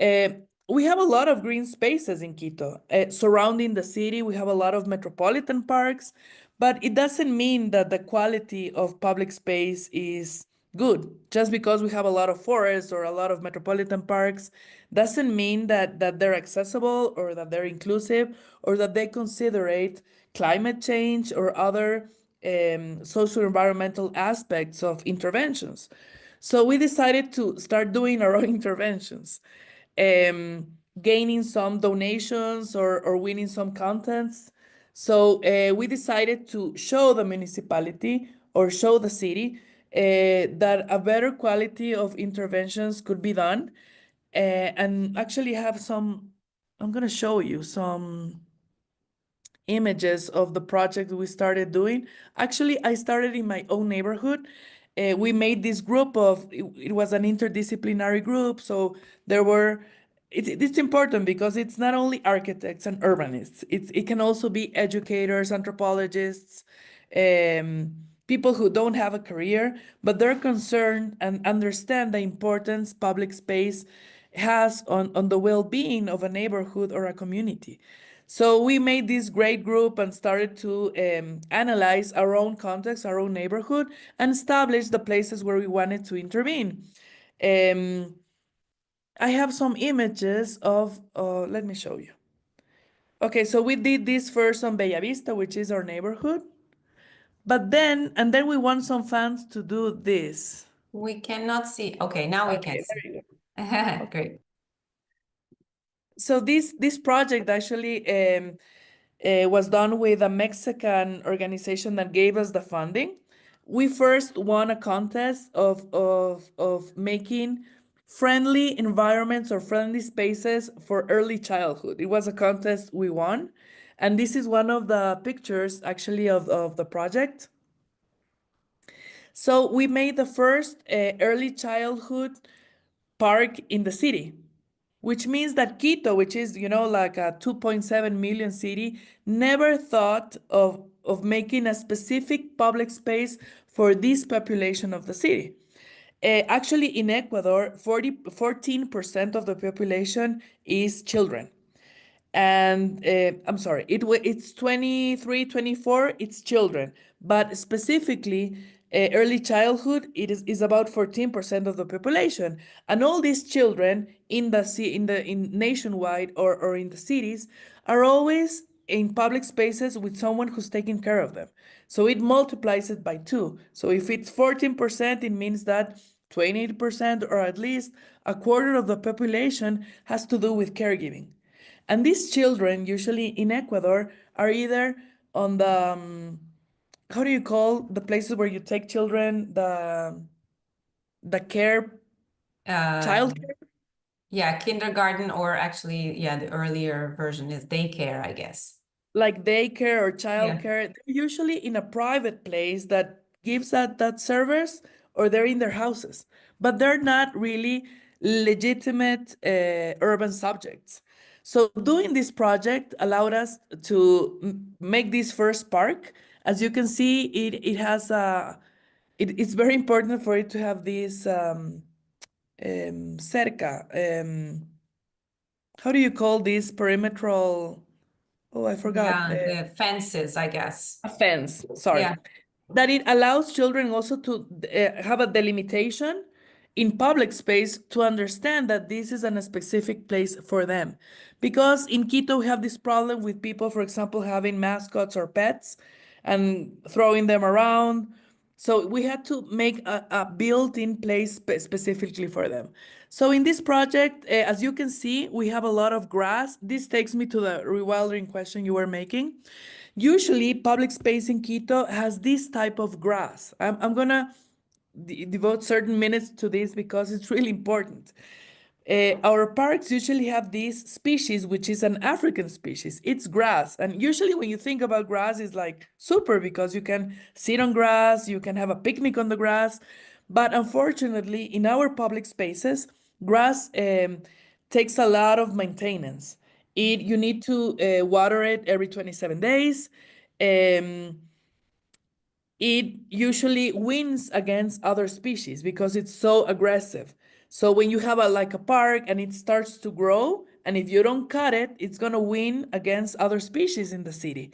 Uh, we have a lot of green spaces in Quito. Surrounding the city, we have a lot of metropolitan parks, but it doesn't mean that the quality of public space is good. Just because we have a lot of forests or a lot of metropolitan parks doesn't mean that they're accessible or that they're inclusive or that they considerate climate change or other social environmental aspects of interventions. So we decided to start doing our own interventions, um, gaining some donations or winning some contents. So we decided to show the municipality or show the city that a better quality of interventions could be done, and actually have some. I'm gonna show you some images of the project we started doing. Actually, I started in my own neighborhood. We made this group it was an interdisciplinary group. So there were, it's important because it's not only architects and urbanists, it can also be educators, anthropologists, people who don't have a career, but they're concerned and understand the importance public space has on the well-being of a neighborhood or a community. So we made this great group and started to analyze our own context, our own neighborhood, and establish the places where we wanted to intervene. Um, I have some images of, let me show you. Okay, so we did this first on Bella Vista, which is our neighborhood. But then we want some fans to do this. We cannot see. Okay, now we can Okay, see. there you go. Great. So this project actually was done with a Mexican organization that gave us the funding. We first won a contest of making friendly environments or friendly spaces for early childhood. It was a contest we won. And this is one of the pictures actually of the project. So we made the first early childhood park in the city, which means that Quito, which is, like a 2.7 million city, never thought of making a specific public space for this population of the city. Actually, in Ecuador, 14% of the population is children. And I'm sorry, it's 23, 24, it's children. But specifically, early childhood, is about 14% of the population. And all these children in nationwide or in the cities are always in public spaces with someone who's taking care of them. So it multiplies it by two. So if it's 14%, it means that 28% or at least a quarter of the population has to do with caregiving. And these children, usually in Ecuador, are either on the, how do you call the places where you take children, the care, child Um, care? yeah, kindergarten, or actually, yeah, the earlier version is daycare, I guess. Like daycare or Yeah. childcare, they're usually in a private place that gives that service, or they're in their houses, but they're not really legitimate urban subjects. So doing this project allowed us to make this first park. As you can see, it has it's very important for it to have this cerca. how do you call this perimetral? Oh, I forgot. Yeah, the fences, I guess. A fence, sorry. Yeah. That it allows children also to have a delimitation in public space to understand that this is a specific place for them. Because in Quito, we have this problem with people, for example, having mascots or pets and throwing them around. So we had to make a built-in place specifically for them. So in this project, as you can see, we have a lot of grass. This takes me to the rewilding question you were making. Usually, public space in Quito has this type of grass. I'm gonna devote certain minutes to this because it's really important. Our parks usually have this species, which is an African species. It's grass. And usually when you think about grass, it's like super because you can sit on grass, you can have a picnic on the grass. But unfortunately, in our public spaces, grass takes a lot of maintenance. You need to water it every 27 days. Um, it usually wins against other species because it's so aggressive. So when you have like a park and it starts to grow, and if you don't cut it, it's gonna win against other species in the city.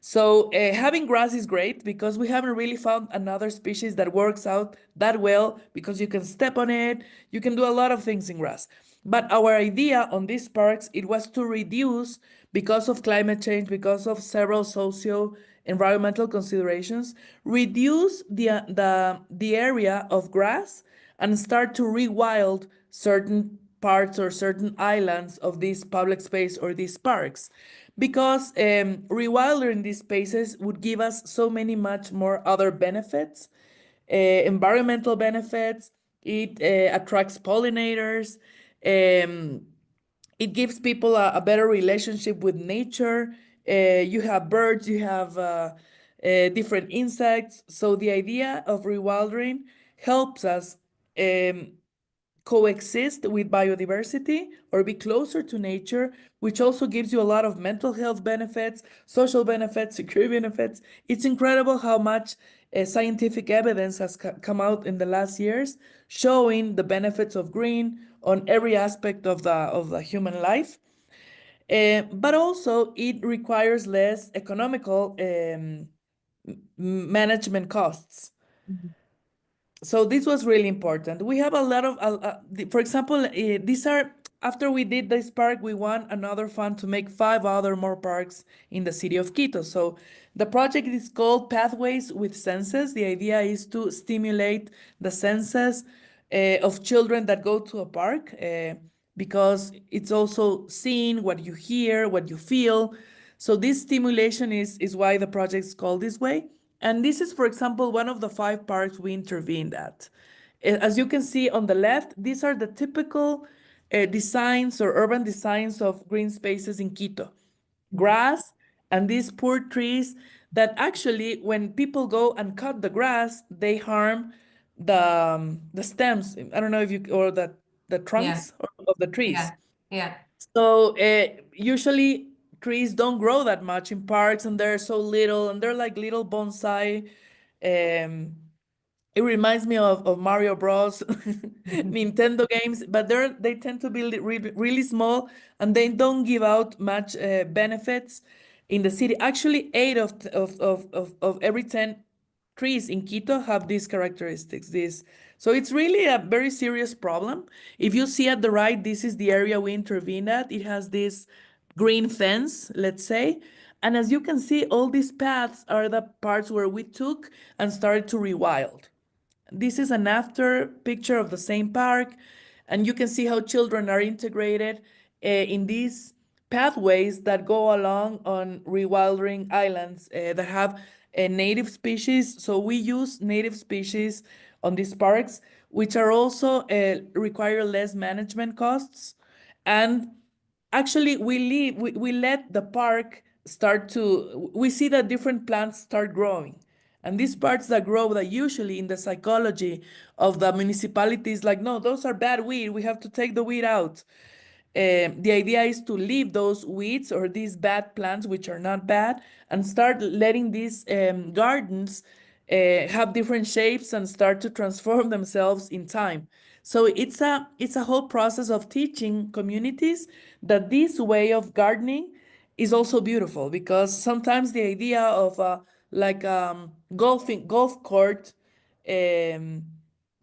So having grass is great because we haven't really found another species that works out that well because you can step on it, you can do a lot of things in grass. But our idea on these parks, it was to reduce, because of climate change, because of several socio-environmental considerations, reduce the area of grass and start to rewild certain parts or certain islands of this public space or these parks. Because rewilding these spaces would give us so many much more other benefits, environmental benefits. It attracts pollinators. Um, it gives people a better relationship with nature. You have birds, you have different insects. So the idea of rewilding helps us coexist with biodiversity or be closer to nature, which also gives you a lot of mental health benefits, social benefits, security benefits. It's incredible how much scientific evidence has come out in the last years showing the benefits of green on every aspect of the human life. But also it requires less economical management costs. So this was really important. We have a lot of, for example, these are, after we did this park, we won another fund to make 5 other more parks in the city of Quito. So the project is called Pathways with Senses. The idea is to stimulate the senses of children that go to a park because it's also seeing what you hear, what you feel. So this stimulation is why the project is called this way. And this is, for example, one of the 5 parks we intervened at. As you can see on the left, these are the typical designs or urban designs of green spaces in Quito. Grass and these poor trees that actually, when people go and cut the grass, they harm the stems. I don't know if you, or the Yeah. trunks of the trees. Yeah. So usually trees don't grow that much in parks and they're so little and they're like little bonsai. Um, it reminds me of Mario Bros. Nintendo games, but they tend to be really small and they don't give out much benefits in the city. Actually, 8 of every 10 trees in Quito have these characteristics. So it's really a very serious problem. If you see at the right, this is the area we intervened at. It has this green fence, let's say. And as you can see, all these paths are the parts where we took and started to rewild. This is an after picture of the same park, and you can see how children are integrated in these pathways that go along on rewilding islands that have native species. So we use native species on these parks, which are also require less management costs. And actually, we let the park start to, we see that different plants start growing. And these parts that grow, that usually in the psychology of the municipalities, like, no, those are bad weed, we have to take the weed out. The idea is to leave those weeds or these bad plants, which are not bad, and start letting these gardens have different shapes and start to transform themselves in time. So it's a whole process of teaching communities that this way of gardening is also beautiful, because sometimes the idea of like golf court um,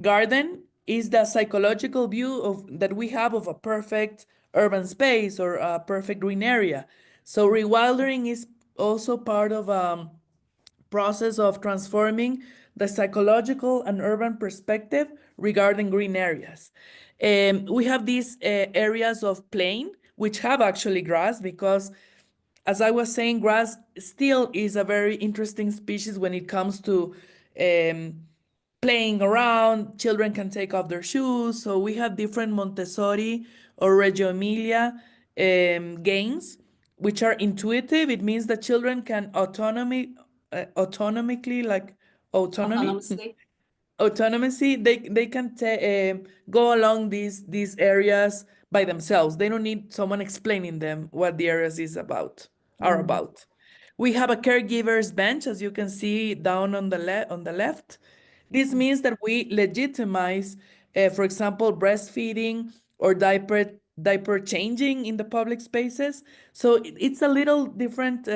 garden is the psychological view of that we have of a perfect urban space or a perfect green area. So rewildering is also part of process of transforming the psychological and urban perspective regarding green areas. We have these areas of plain, which have actually grass, because as I was saying, grass still is a very interesting species when it comes to playing around. Children can take off their shoes. So we have different Montessori or Reggio Emilia games, which are intuitive. It means that children can autonomically, like autonomy, Autonomously. autonomously, they can go along these areas by themselves. They don't need someone explaining them what the areas are Mm. about. We have a caregiver's bench, as you can see down on the left. This means that we legitimize, for example, breastfeeding or diaper changing in the public spaces. So it's a little different.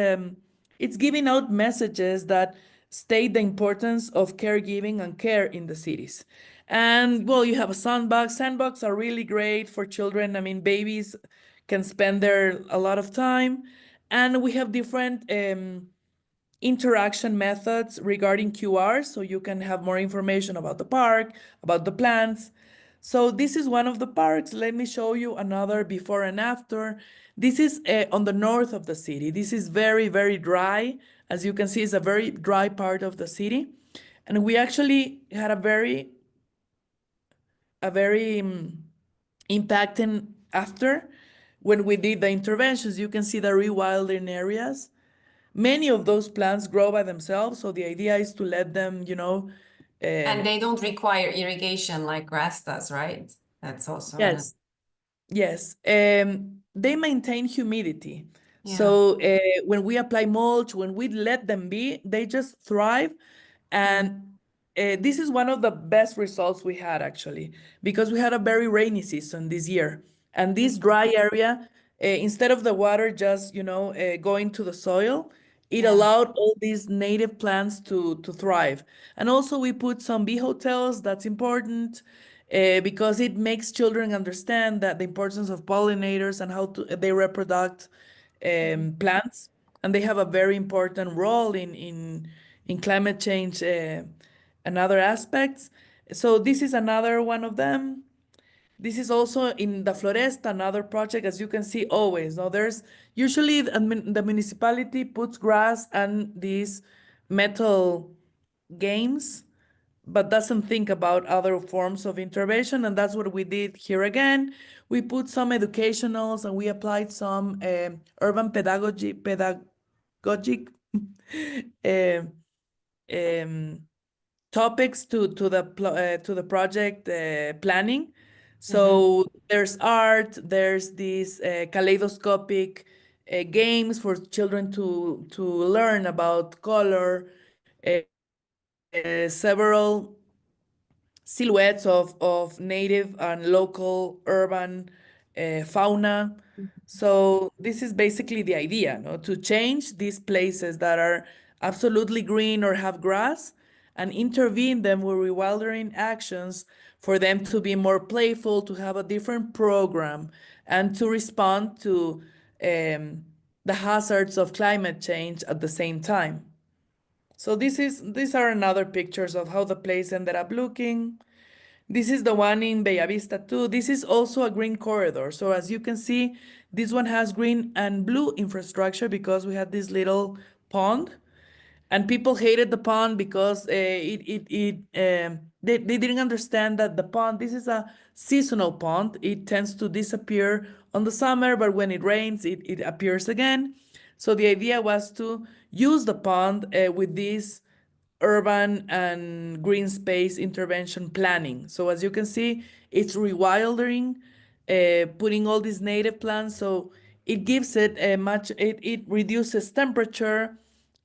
It's giving out messages that state the importance of caregiving and care in the cities. And well, you have a sandbox. Sandbox are really great for children. I mean, babies can spend there a lot of time. And we have different interaction methods regarding QR, so you can have more information about the park, about the plants. So this is one of the parks. Let me show you another before and after. This is on the north of the city. This is very, very dry. As you can see, it's a very dry part of the city. And we actually had a very impacting after when we did the interventions. You can see the rewilding areas. Many of those plants grow by themselves, so the idea is to let them, And they don't require irrigation like grass does, right? That's also yes, yes, they maintain humidity. yeah. So when we apply mulch, when we let them be, they just thrive. And this is one of the best results we had, actually, because we had a very rainy season this year. And this dry area, instead of the water just, going to the soil, it Yeah. allowed all these native plants to thrive. And also we put some bee hotels. That's important because it makes children understand that the importance of pollinators and how they reproduce plants. And they have a very important role in climate change and other aspects. So this is another one of them. This is also in the Floresta, another project, as you can see always. Now there's usually the municipality puts grass and these metal games, but doesn't think about other forms of intervention. And that's what we did here again. We put some educationals and we applied some urban pedagogic um, um, topics to the project planning. So there's art, there's these kaleidoscopic games for children to learn about color, several silhouettes of native and local urban fauna. So this is basically the idea, no? To change these places that are absolutely green or have grass and intervene them with rewildering actions for them to be more playful, to have a different program, and to respond to the hazards of climate change at the same time. So these are another pictures of how the place ended up looking. This is the one in Bellavista too. This is also a green corridor. So as you can see, this one has green and blue infrastructure because we had this little pond, and people hated the pond because they didn't understand that the pond, this is a seasonal pond. It tends to disappear on the summer, but when it rains, it appears again. So the idea was to use the pond with this urban and green space intervention planning. So as you can see, it's rewilding, putting all these native plants. So it gives it it reduces temperature,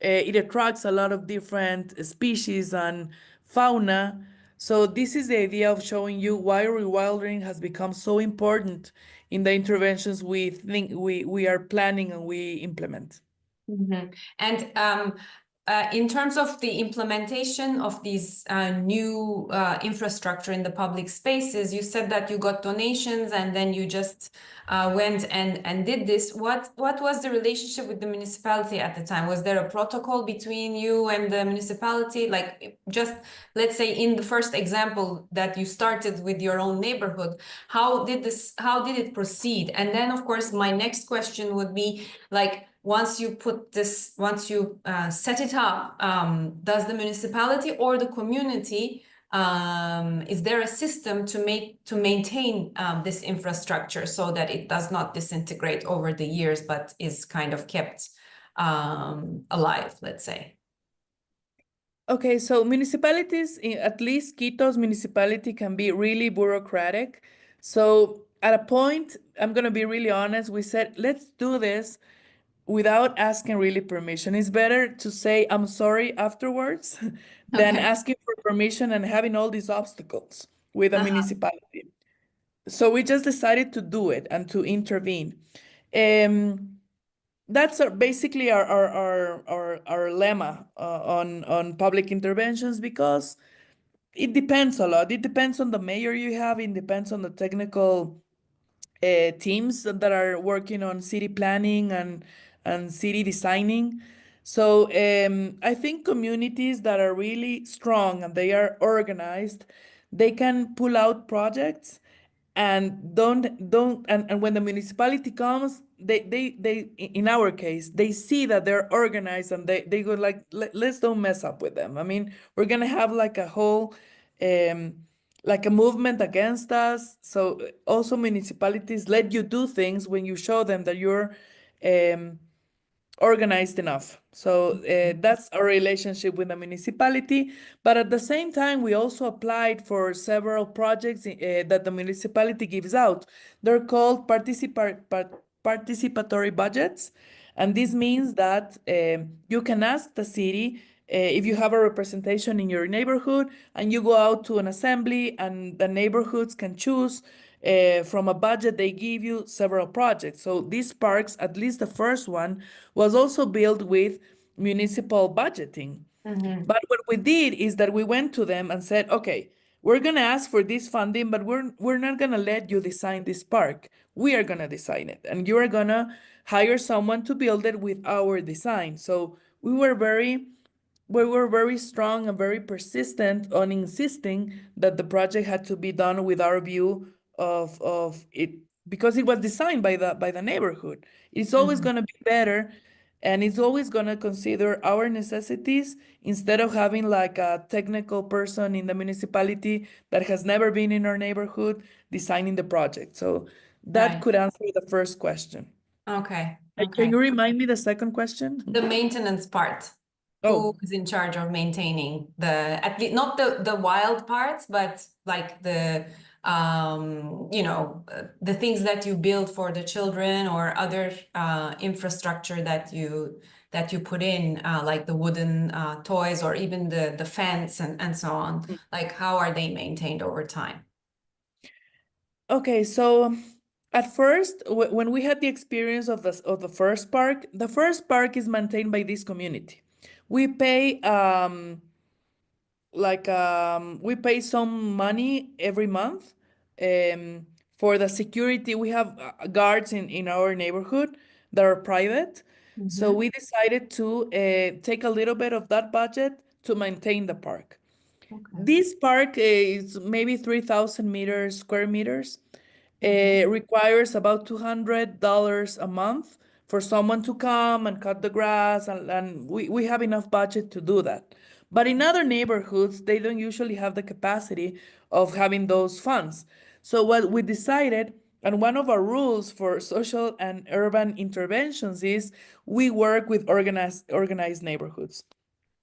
It attracts a lot of different species and fauna. So this is the idea of showing you why rewilding has become so important in the interventions we think we are planning and we implement. Mm-hmm. And in terms of the implementation of these new infrastructure in the public spaces, you said that you got donations and then you just went and did this. What was the relationship with the municipality at the time? Was there a protocol between you and the municipality? Like, just let's say in the first example that you started with your own neighborhood, how did it proceed? And then, of course, my next question would be like, once you set it up, does the municipality or the community, is there a system to maintain this infrastructure so that it does not disintegrate over the years, but is kind of kept alive, let's say? Okay, so municipalities, at least Quito's municipality, can be really bureaucratic. So at a point, I'm going to be really honest, we said, let's do this without asking really permission. It's better to say I'm sorry afterwards than Okay. asking for permission and having all these obstacles with a Uh-huh. municipality. So we just decided to do it and to intervene. That's basically our lemma on public interventions, because it depends a lot. It depends on the mayor you have. It depends on the technical teams that are working on city planning and city designing. So I think communities that are really strong and they are organized, they can pull out projects and don't and when the municipality comes, they in our case, they see that they're organized and they go like, let's don't mess up with them. I mean, we're gonna have like a whole like a movement against us. So also municipalities let you do things when you show them that you're organized enough. So that's our relationship with the municipality. But at the same time, we also applied for several projects that the municipality gives out. They're called participatory budgets. And this means that you can ask the city if you have a representation in your neighborhood and you go out to an assembly and the neighborhoods can choose from a budget they give you several projects. So these parks, at least the first one, was also built with municipal budgeting. Mm-hmm. But what we did is that we went to them and said, okay, we're going to ask for this funding, but we're not going to let you design this park. We are going to design it, and you are going to hire someone to build it with our design. So we were very strong and very persistent on insisting that the project had to be done with our view of it, because it was designed by the neighborhood. It's always Mm-hmm. going to be better, and it's always going to consider our necessities instead of having like a technical person in the municipality that has never been in our neighborhood designing the project. So that Right. could answer the first question. Okay. Can Okay. you remind me the second question? The maintenance part. Who Oh. is in charge of maintaining at least not the wild parts, but like the the things that you build for the children or other infrastructure that you put in, like the wooden toys or even the fence and so on. Like, how are they maintained over time? Okay, so at first, when we had the experience of the first park is maintained by this community. We pay we pay some money every month for the security. We have guards in our neighborhood that are private. So Mm-hmm. we decided to take a little bit of that budget to maintain the park. Okay. This park is maybe 3,000 square meters. Mm-hmm. Requires about $200 a month for someone to come and cut the grass, and we have enough budget to do that. But in other neighborhoods, they don't usually have the capacity of having those funds. So what we decided, and one of our rules for social and urban interventions is we work with organized neighborhoods.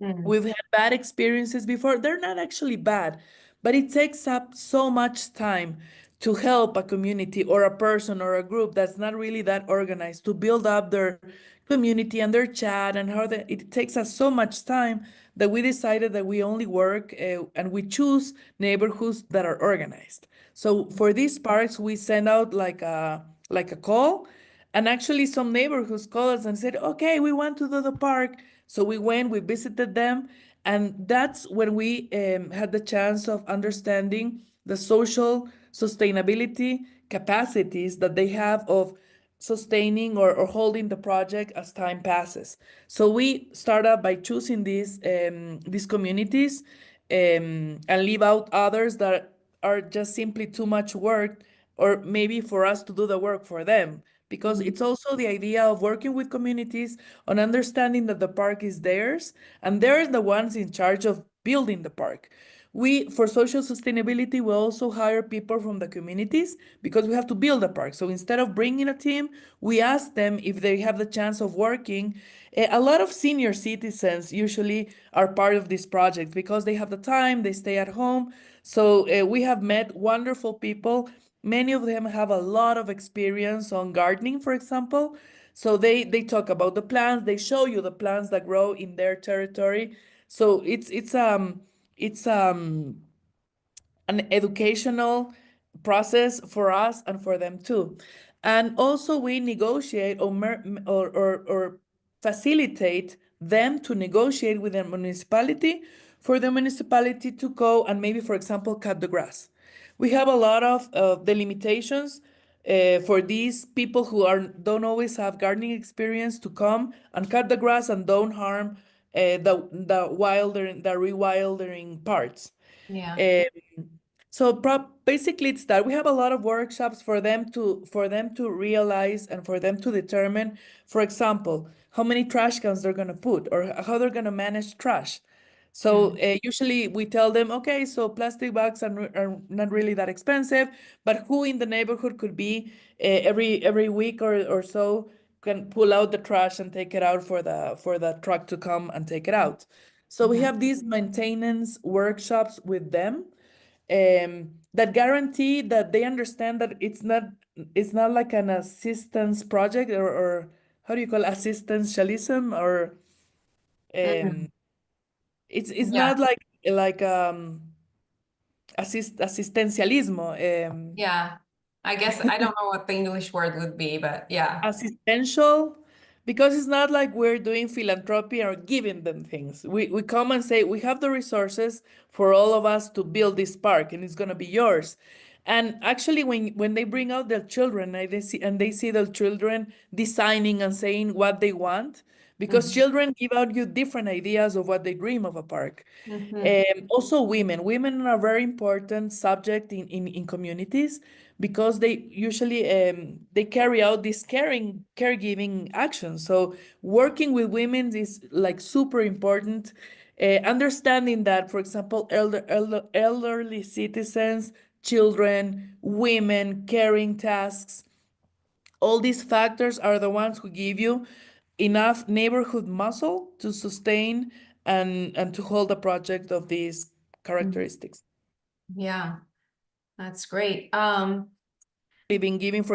Mm. We've had bad experiences before. They're not actually bad, but it takes up so much time to help a community or a person or a group that's not really that organized to build up their community and their chat and how it takes us so much time that we decided that we only work and we choose neighborhoods that are organized. So for these parks, we send out like a call, and actually some neighborhoods called us and said, okay, we want to do the park. So we went, we visited them, and that's when we had the chance of understanding the social sustainability capacities that they have of sustaining or holding the project as time passes. So we started by choosing these communities and leave out others that are just simply too much work, or maybe for us to do the work for them. Because it's also the idea of working with communities on understanding that the park is theirs and they're the ones in charge of building the park. For social sustainability, we also hire people from the communities because we have to build a park. So instead of bringing a team, we ask them if they have the chance of working. A lot of senior citizens usually are part of this project because they have the time, they stay at home. So we have met wonderful people. Many of them have a lot of experience on gardening, for example. So they talk about the plants, they show you the plants that grow in their territory. So it's an educational process for us and for them too. And also we negotiate or facilitate them to negotiate with the municipality for the municipality to go and maybe, for example, cut the grass. We have a lot of the limitations for these people who don't always have gardening experience to come and cut the grass and don't harm the rewildering parts. Yeah. So basically it's that we have a lot of workshops for them to realize and for them to determine, for example, how many trash cans they're going to put or how they're going to manage trash. So usually we tell them, okay, so plastic bags are not really that expensive, but who in the neighborhood could be every week or so can pull out the trash and take it out for the truck to come and take it out. So we have these maintenance workshops with them that guarantee that they understand that it's not like an assistance project or how do you call assistentialism or Mhm. it's Yeah. not like asistencialismo Yeah. I guess I don't know what the English word would be, but yeah. assistential, because it's not like we're doing philanthropy or giving them things. We come and say we have the resources for all of us to build this park and it's going to be yours. And actually when they bring out their children and they see their children designing and saying what they want, because Mhm. children give out you different ideas of what they dream of a park. Mhm. Also women are a very important subject in communities because they usually they carry out this caregiving action. So working with women is like super important. Understanding that, for example, elderly citizens, children, women, caring tasks, all these factors are the ones who give you enough neighborhood muscle to sustain and to hold a project of these characteristics. Yeah, that's great. We've been giving, for